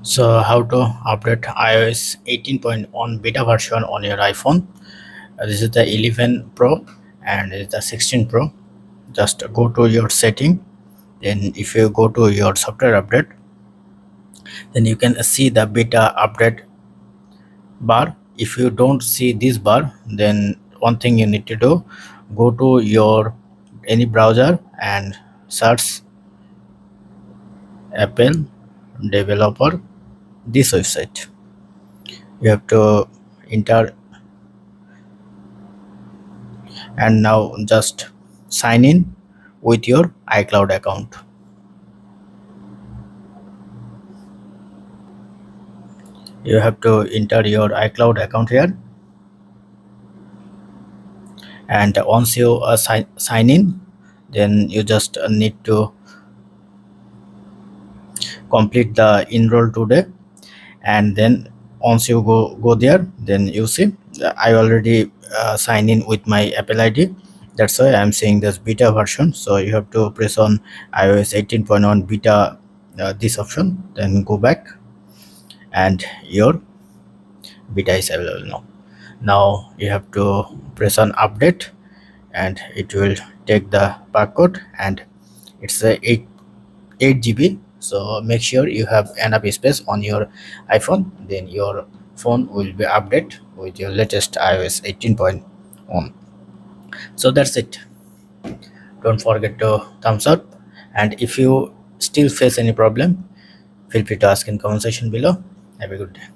So how to update iOS 18.1 beta version on your iPhone? This is the 11 Pro and this is the 16 Pro. Just go to your setting. Then if you go to your software update, then you can see the beta update bar. If you don't see this bar, then one thing you need to do, go to your any browser and search Apple developer this website. You have to enter and now just sign in with your iCloud account. You have to enter your iCloud account here, and once you sign in, then you just need to complete the enroll today. And then once you go there, then you see I already sign in with my Apple ID. That's why I'm saying this beta version. So you have to press on iOS 18.1 beta, this option, then go back, and your beta is available now. You have to press on update, and it will take the barcode, and it's a 8 GB. So make sure you have enough space on your iPhone, then your phone will be updated with your latest iOS 18.1. So that's it. Don't forget to thumbs up, and if you still face any problem, feel free to ask in comment section below. Have a good day.